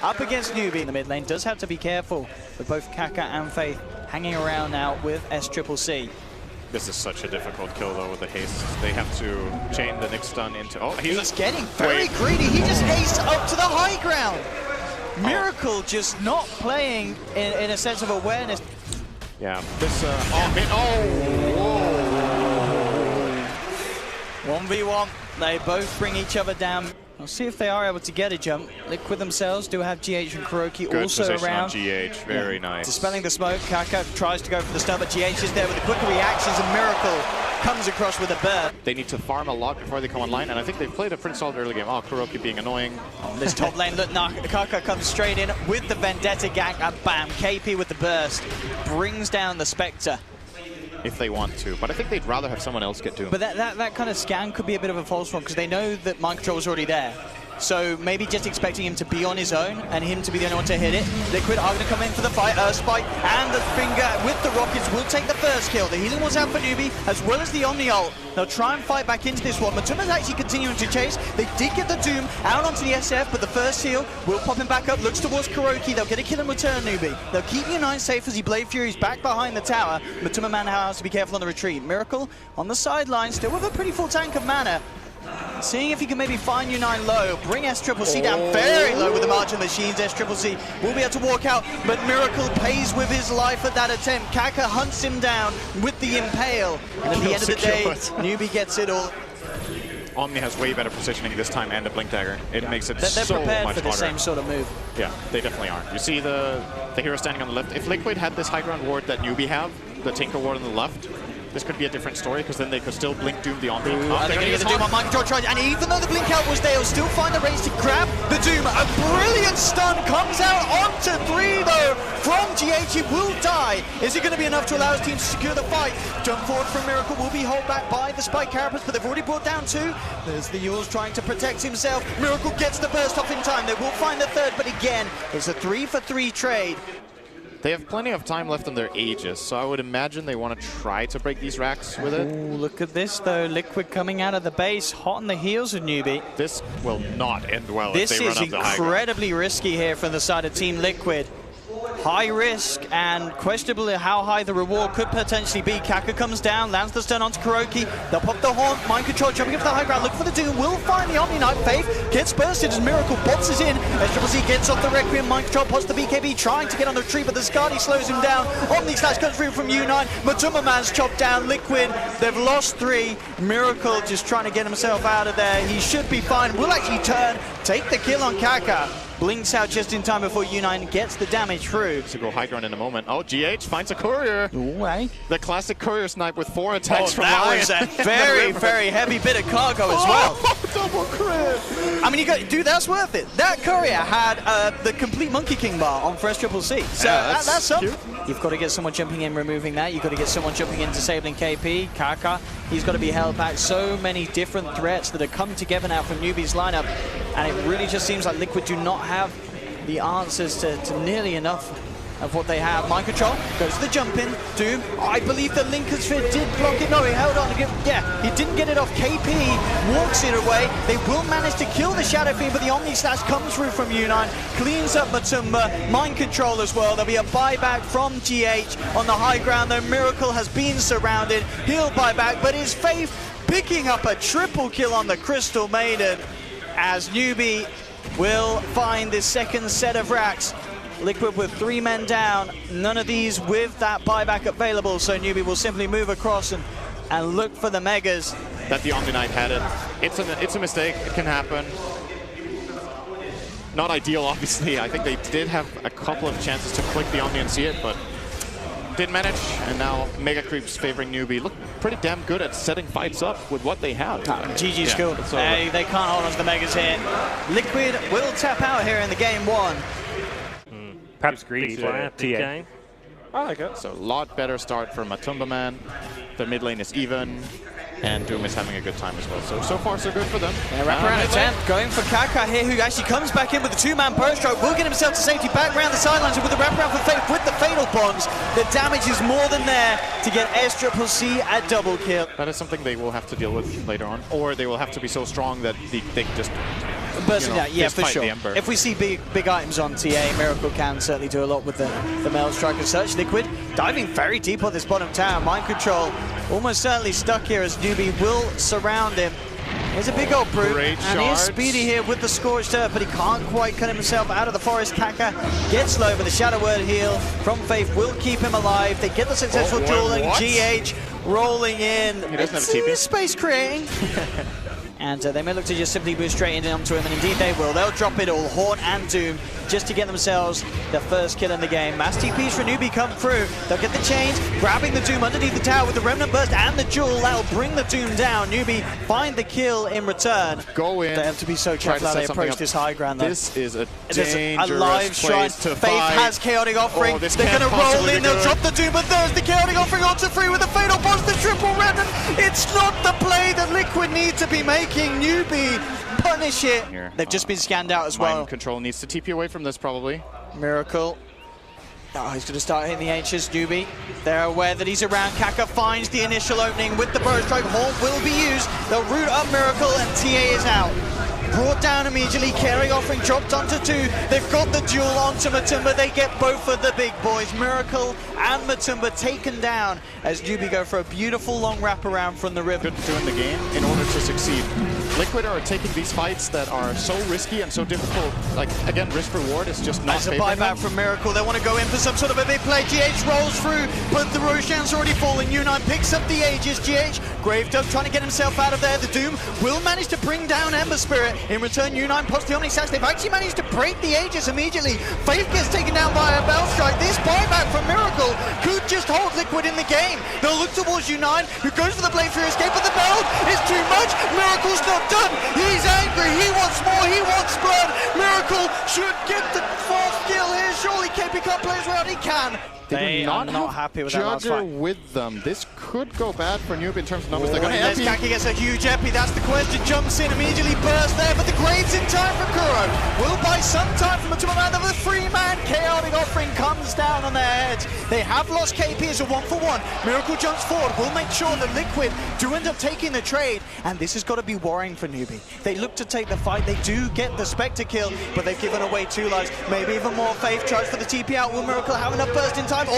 Up against Newbee in the mid lane, does have to be careful with both Kaka and Faith hanging around now with SCCC. This is such a difficult kill though with the haste. They have to chain the Nick stun into... Oh, he's getting very greedy. He just hastes up to the high ground. Miracle just not playing in a sense of awareness. Yeah, this... whoa! 1v1. They both bring each other down. We'll see if they are able to get a jump. Liquid themselves do have GH and Kuroki Good also around. On GH, very nice. Dispelling the smoke, Kaka tries to go for the stun, but GH is there with the quicker reactions, and Miracle comes across with a burst. They need to farm a lot before they come online, and I think they've played a pretty solid early game. Oh, Kuroki being annoying. On this top lane, look, Kaka comes straight in with the Vendetta gank, and bam, KP with the burst. Brings down the Spectre. If they want to, but I think they'd rather have someone else get to him. But that kind of scan could be a bit of a false one because they know that mind control is already there. So maybe just expecting him to be on his own and him to be the only one to hit it. Liquid are going to come in for the fight. Spike and the finger with the rockets will take the first kill. The healing was out for Newbee as well as the Omni ult. They'll try and fight back into this one. Matuma's actually continuing to chase. They did get the Doom out onto the SF, but the first heal will pop him back up. Looks towards Kuroki. They'll get a kill in return, Newbee. They'll keep U9 safe as he Blade Fury's back behind the tower. Matuma man has to be careful on the retreat. Miracle on the sideline, still with a pretty full tank of mana. Seeing if he can maybe find U9 low, bring SCCC down very low with the Margin Machines. SCCC will be able to walk out, but Miracle pays with his life at that attempt. Kaka hunts him down with the Impale. And at the end of the day, Newbee gets it all. Omni has way better positioning this time and a Blink Dagger. It makes it they're so much prepared for the harder. same sort of move. Yeah, they definitely are. You see the hero standing on the left. If Liquid had this high ground ward that Newbee have, the Tinker ward on the left, this could be a different story because then they could still Blink Doom the Omni. They're going to get the Doom on mind control charge, and even though the Blink out was there, he'll still find the range to grab the Doom. A brilliant stun comes out onto 3 though from GH. He will die. Is it going to be enough to allow his team to secure the fight? Jump forward from Miracle will be held back by the Spike Carapace, but they've already brought down 2. There's the Yules trying to protect himself. Miracle gets the burst off in time. They will find the third, but again, it's a 3-for-3 trade. They have plenty of time left on their Aegis, so I would imagine they want to try to break these racks with it. Ooh, look at this though, Liquid coming out of the base, hot on the heels of Newbee. This will not end well this if they run up the high ground. This is incredibly risky here from the side of Team Liquid. High risk and questionably how high the reward could potentially be. Kaka comes down, lands the stun onto Kuroki. They'll pop the horn, mind control, jumping up to the high ground, looking for the Doom, will find the Omni Knight. Faith gets bursted as Miracle boxes in. SCCC gets off the Requiem, mind control, pots the BKB, trying to get on the tree, but the Skadi slows him down. Omni Slash comes through from U9. Matuma man's chopped down. Liquid, they've lost 3. Miracle just trying to get himself out of there. He should be fine. Will actually turn, take the kill on Kaka. Blinks out just in time before U9 gets the damage through. To go high ground in a moment. Oh, GH finds a courier. Ooh, eh? The classic courier snipe with 4 attacks from that Lion. was a very, very heavy bit of cargo as well. Double crit! I mean, dude, that's worth it. That courier had the complete Monkey King bar on for SCCC. So yeah, that's something. You've got to get someone jumping in, removing that. You've got to get someone jumping in, disabling KP. Kaka, he's got to be held back. So many different threats that have come together now from Newbee's lineup. And it really just seems like Liquid do not have the answers to nearly enough of what they have. Mind control goes to the jump in. Doom, I believe the Lincoln Sphere did block it. No, he held on. Yeah, he didn't get it off. KP walks it away. They will manage to kill the Shadow Fiend, but the Omni Slash comes through from U9, cleans up Matumba. Mind control as well. There'll be a buyback from GH on the high ground, though. Miracle has been surrounded. He'll buy back, but his Faith picking up a triple kill on the Crystal Maiden as Newbee will find this second set of racks. Liquid with 3 men down, none of these with that buyback available, so Newbee will simply move across and look for the Megas. That the Omni Knight had it. It's a mistake, it can happen. Not ideal, obviously. I think they did have a couple of chances to click the Omni and see it, but didn't manage, and now Mega Creeps favoring Newbee. Look pretty damn good at setting fights up with what they have. GG's cool. They can't hold on to the Megas here. Liquid will tap out here in the game 1. Perhaps greedy for TA. I like it. So a lot better start for Matumba Man. The mid lane is even, and Doom is having a good time as well. So far so good for them. Wraparound attempt going for Kaka here, who actually comes back in with a 2-man burst stroke. Will get himself to safety back around the sidelines with the wraparound for Faith with the fatal bombs. The damage is more than there to get SCCC a double kill. That is something they will have to deal with later on, or they will have to be so strong that they just Bursting down, yeah, fist for fight sure. the Ember. If we see big items on TA, Miracle can certainly do a lot with the Melt Strike and such. Liquid diving very deep on this bottom tower. Mind Control almost certainly stuck here as Newbee will surround him. Here's a big old brute, Great and he is shards. speedy here with the Scorched Earth, but he can't quite cut himself out of the forest. Kaka gets low, but the Shadow Word heal from Faith will keep him alive. They get the successful dueling. what? GH rolling in. He doesn't have a TP. Space creating. And they may look to just simply move straight into him, and indeed they will. They'll drop it all, Horn and Doom, just to get themselves the first kill in the game. Mass TPs for Newbee come through. They'll get the chains, grabbing the Doom underneath the tower with the Remnant Burst and the Jewel. That'll bring the Doom down. Newbee find the kill in return. Go in. They have to be so careful how they approach this high ground, though. This is a There's dangerous a live shrine. place to Faith fight. has Chaotic Offering. Oh, this They're can't going to roll possibly in. be They'll good. drop the Doom, but there's the Chaotic Offering onto free with the Fatal Boss, the triple Remnant. It's not the play that Liquid need to be making. Newbee punish it. Here. They've just been scanned out as well. Mind Control needs to TP away from this, probably. Miracle. Oh, he's going to start hitting the H's. Newbee. They're aware that he's around. Kaka finds the initial opening with the Burrow Strike. Horn will be used. They'll root up Miracle, and TA is out. Brought down immediately. Carry Offering dropped onto 2. They've got the duel onto Matumba. They get both of the big boys. Miracle and Matumba taken down as Newbee go for a beautiful long wraparound from the river. Couldn't do in the game in order to succeed. Liquid are taking these fights that are so risky and so difficult. Like, again, risk reward is just not As a favoring buyback them. from Miracle, they want to go in for some sort of a big play. GH rolls through, but the Roshan's already falling. U9 picks up the Aegis. GH, Gravedove trying to get himself out of there. The Doom will manage to bring down Ember Spirit. In return, U9 pops the Omni Sash. They've actually managed to break the Aegis immediately. Faith gets taken down by a Bell Strike. This buyback from Miracle could just hold Liquid in the game. They'll look towards U9, who goes for the blade through escape, but the Bell is too much. Miracle's not done. He's angry. He wants more. He wants blood. Miracle should get the 4th kill here. Surely KP can't play as well. He can. They are do not have happy with that last Jugger fight. with them. This could go bad for Newbee in terms of numbers. They're going to Unless epi. Kaki gets a huge epi, that's the question. Jumps in, immediately bursts there, but the Graves in time for Kuro. Will buy some time from a 2-man. The 3-man Chaotic Offering comes down on their heads. They have lost KP as a 1-for-1. Miracle jumps forward. Will make sure that Liquid do end up taking the trade, and this has got to be worrying for Newbee. They look to take the fight. They do get the Spectre kill, but they've given away 2 lives. Maybe even more. Faith tries for the TP out. Will Miracle have enough burst in time? Or,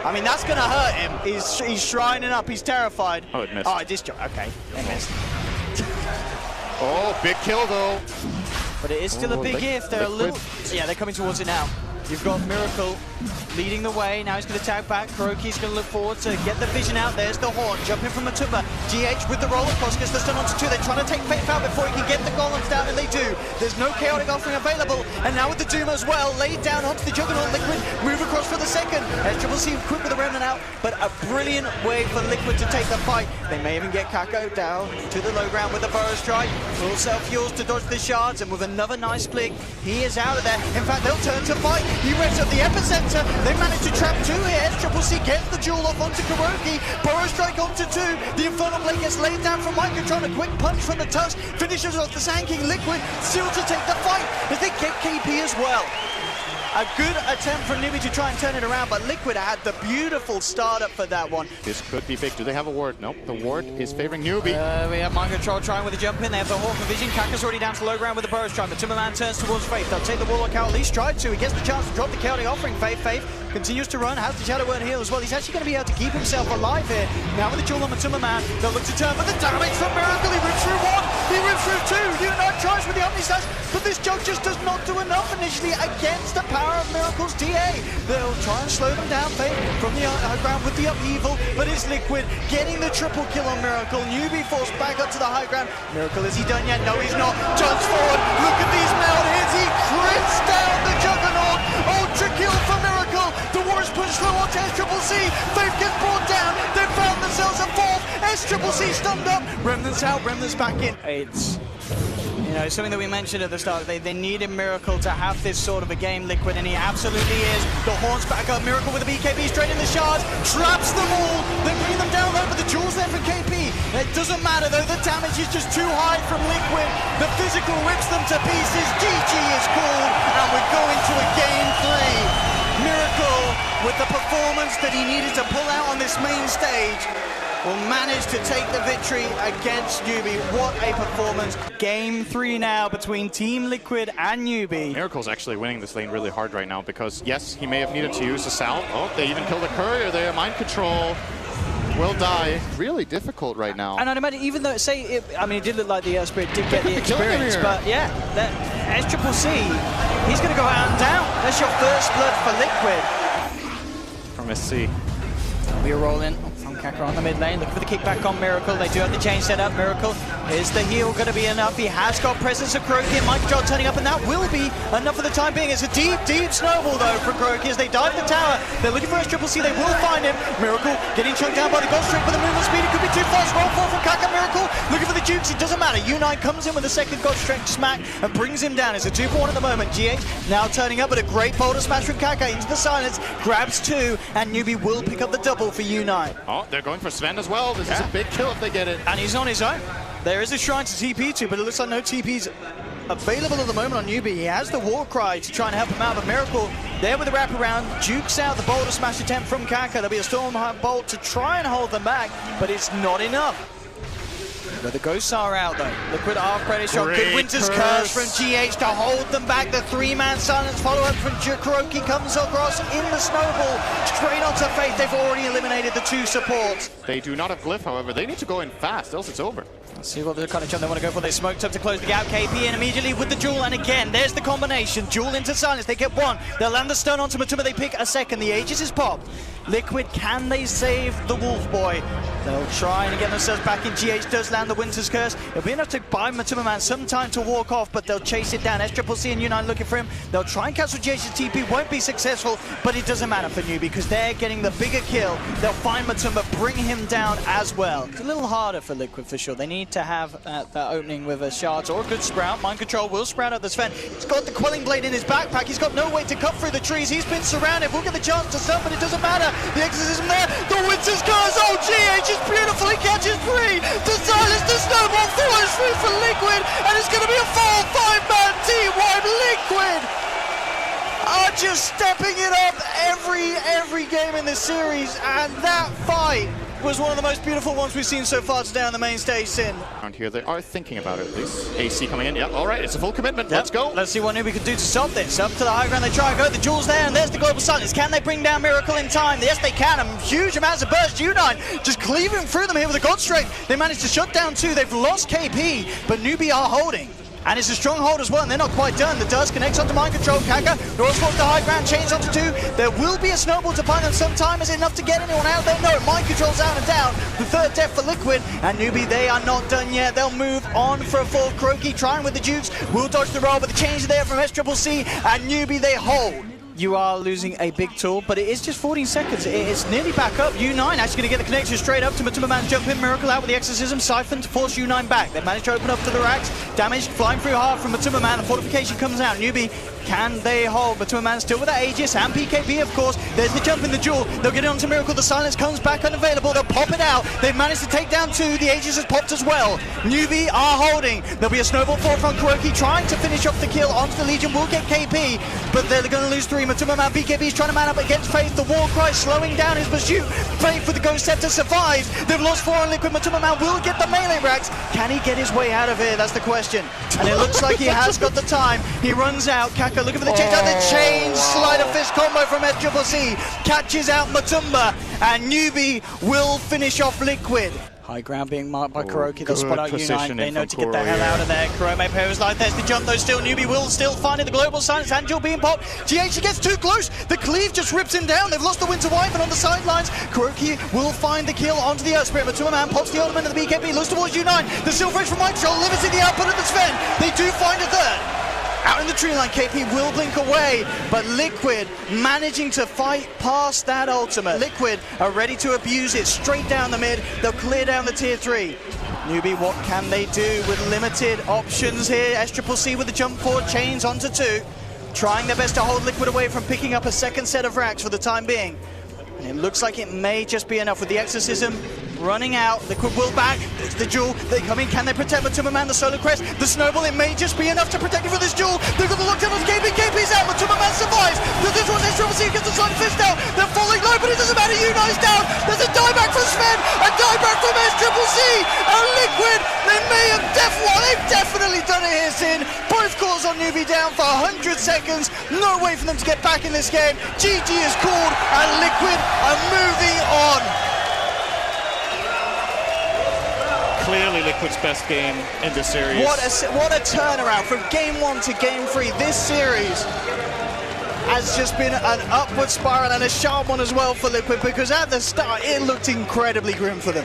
I mean, that's going to hurt him. He's shrining up. He's terrified. Oh, it missed. Oh, it just... Okay, it missed. Oh, big kill, though. But it is still a big if. They're a little... Yeah, they're coming towards it now. You've got Miracle leading the way. Now he's going to tag back. Kuroki's going to look forward to get the vision out. There's the Horn. Jumping from Matumba. GH with the roller cross gets the stun onto 2. They're trying to take Faith out before he can get the golems down, and they do. There's no Chaotic Offering available. And now with the Doom as well, laid down onto the Juggernaut. Liquid move across for the second. SCC quick with the Remnant out, but a brilliant way for Liquid to take the fight. They may even get Kako down to the low ground with the Burrow Strike. Full self-fuels to dodge the shards, and with another nice flick, he is out of there. In fact, they'll turn to fight. He revs up the epicenter. They manage to trap 2 here. SCC gets the jewel off onto Kuroki. Burrow Strike onto 2. The Infernal Blade gets laid down from Mike Control. A quick punch from the Tusk finishes off the Sand King. Liquid still to take the fight as they get KP as well. A good attempt from Newbee to try and turn it around, but Liquid had the beautiful startup for that one. This could be big. Do they have a ward? Nope. The ward is favoring Newbee. We have Mind Control trying with a jump in. They have the Hawk Vision. Kaka's already down to low ground with the Burrow Strike. The Timberman turns towards Faith. They'll take the Warlock out. At least try to. He gets the chance to drop the Chaotic Offering. Faith continues to run. Has the Shadow Word heal as well. He's actually going to be able to keep himself alive here. Now with the Jewel on the Timberman, they'll look to turn, but the damage from Miracle. He rips through 1. He rips through 2. U9 tries with the Omni Slash, but this Jug just does not do enough initially against the power of Miracle's TA. They'll try and slow them down, Faith, from the high ground with the upheaval, but it's Liquid getting the triple kill on Miracle. Newbee forced back up to the high ground. Miracle, is he done yet? No, he's not. Jumps forward. Look at these meld hits. He crits down the Juggernaut. Ultra kill for Miracle. The Warriors push through onto SCC. Faith gets brought down. They found themselves a 4th. SCC stunned up. Remnants out. Remnants back in. It's... You know, something that we mentioned at the start, they need a Miracle to have this sort of a game, Liquid, and he absolutely is. The Horns back up, Miracle with the BKB straight in the shards, traps them all, they bring them down low, but the jewel's there from KP. It doesn't matter though, the damage is just too high from Liquid. The physical rips them to pieces, GG is called, and we're going to a game 3. Miracle with the performance that he needed to pull out on this main stage. will manage to take the victory against Newbee. What a performance. Game 3 now between Team Liquid and Newbee. Miracle's actually winning this lane really hard right now because, yes, he may have needed to use the Sal. Oh, they even killed the courier there. Mind control. Will die. Really difficult right now. And I'd imagine, even though, I mean, it did look like the Spirit did get the experience, but yeah, that SCCC, he's going to go out and down. That's your first blood for Liquid. From SC. We are rolling from Kaka on the mid lane, looking for the kickback on Miracle. They do have the chain set up. Miracle, is the heal going to be enough? He has got presence of Kuroky and Mike John turning up, and that will be enough for the time being. It's a deep, deep snowball though from Kuroky as they dive the tower. They're looking for SCCC. They will find him. Miracle getting chunked down by the Ghost Trick, but the movement speed, it could be too fast. Roll forward from Kaka. Miracle looking for the Jukes. It doesn't matter. U9 comes in with a second Ghost Trick smack and brings him down. It's a 2-for-1 at the moment. GH now turning up, but a great boulder smash from Kaka into the silence. Grabs 2, and Newbee will pick up the double for U9. Oh, they're going for Sven as well. This is a big kill if they get it. And he's on his own. There is a shrine to TP to, but it looks like no TP's available at the moment on Newbee. He has the war cry to try and help him out, but Miracle there with the wraparound, jukes out the boulder smash attempt from Kaka. There'll be a Storm Bolt to try and hold them back, but it's not enough. But the Ghosts are out though. Liquid are credit shot. Good Winter's Curse from GH to hold them back. The 3-man silence follow-up from Kuroky comes across in the snowball. Straight onto Faith. They've already eliminated the 2 supports. They do not have Glyph, however. They need to go in fast, else it's over. Let's see what the kind of jump they want to go for. They smoked up to close the gap. KP in immediately with the duel, and again, there's the combination. Duel into silence. They get 1. They'll land the stun onto Matuma. They pick a second. The Aegis is popped. Liquid, can they save the Wolf Boy? They'll try and get themselves back in. GH does land the Winter's Curse. It'll be enough to buy Matuma Man some time to walk off, but they'll chase it down. SCCC and U9 looking for him. They'll try and cancel GH's TP. Won't be successful, but it doesn't matter for Newbee because they're getting the bigger kill. They'll find Matuma, bring him down as well. It's a little harder for Liquid for sure. They need to have that opening with a Shards or a good Sprout. Mind Control will sprout out the Sven. He's got the Quelling Blade in his backpack. He's got no way to cut through the trees. He's been surrounded. We'll get the chance to stun, but it doesn't matter. The Exorcism there. The Winter's Curse. Oh, GH is beautiful. He catches 3. To silence the snowball. 4 is free for Liquid, and it's going to be a 4-5-man team wipe. Liquid are just stepping it up every game in this series, and that fight was one of the most beautiful ones we've seen so far today on the main stage, Sin. Around here, they are thinking about it at least. AC coming in. Yep, all right, it's a full commitment. Yep. Let's go. Let's see what Newbee can do to stop this. Up to the high ground, they try and go. The Jewel's there, and there's the Global Silence. Can they bring down Miracle in time? Yes, they can. Huge amounts of burst. U9 just cleaving through them here with a God Strength. They managed to shut down 2. They've lost KP, but Newbee are holding. And it's a stronghold as well, and they're not quite done. The Dust connects onto Mind Control. Kaka draws forward the high ground, chains onto 2. There will be a snowball to find them sometime. Is it enough to get anyone out there? No, Mind Control's out and down. The 3rd death for Liquid, and Newbee, they are not done yet. They'll move on for a 4th. Kuroky trying with the Jukes. Will dodge the roll, but the chains are there from SCCC, and Newbee, they hold. You are losing a big tool, but it is just 14 seconds. It's nearly back up. U9 actually going to get the connection straight up to Matuma Man's jump in. Miracle out with the Exorcism. Siphon to force U9 back. They've managed to open up to the racks. Damage flying through hard from Matuma Man. The fortification comes out. Newbee, can they hold? Matuma Man still with that Aegis and PKB, of course. There's the jump in the duel. They'll get it onto Miracle. The silence comes back unavailable. They'll pop it out. They've managed to take down 2. The Aegis has popped as well. Newbee are holding. There'll be a snowball forward from Kuroky trying to finish off the kill onto the Legion. Will get KP, but they're going to lose 3. Matuma Man, PKB trying to man up against Faith. The war cry slowing down his pursuit. Faith with the Ghost Scepter survives. They've lost 4 on Liquid. Matuma Man will get the melee racks. Can he get his way out of here? That's the question. And it looks like he has got the time. He runs out. Kaka looking for the change out. The change slider fist combo from SCCC catches out Matumba, and Newbee will finish off Liquid. High ground being marked by Kuroky. They'll spot out U9. They know to get the hell out of there. Kurome Pairs like there's the jump though. Still Newbee will still find it. The Global Silence. Angel being popped. GH gets too close. The cleave just rips him down. They've lost the Winter Wyvern on the sidelines. Kuroky will find the kill onto the Earth Spirit. Matuma Man pops the Ultimate of the BKB. Looks towards U9. The Silver Edge from Mind Control limiting the output of the Sven. They do find a 3rd. Out in the tree line, KP will blink away, but Liquid managing to fight past that ultimate. Liquid are ready to abuse it straight down the mid. They'll clear down the tier 3. Newbee, what can they do with limited options here? SCCC with the jump forward, chains onto 2. Trying their best to hold Liquid away from picking up a 2nd set of racks for the time being. And it looks like it may just be enough with the Exorcism running out. Liquid will back. It's the duel. They come in. Can they protect Matuma Man? The Solar Crest. The Snowball. It may just be enough to protect him for this duel. They've got the lockdown on KP. KP's out. Matuma Man survives. This one's SCCC gets the Silent Fist out. They're falling low, but it doesn't matter. U9's down. There's a dieback from Sven. A dieback this in. Both calls on Newbee down for 100 seconds. No way for them to get back in this game. GG is called and Liquid are moving on. Clearly Liquid's best game in this series. What a turnaround from game 1 to game 3. This series has just been an upward spiral and a sharp one as well for Liquid, because at the start it looked incredibly grim for them.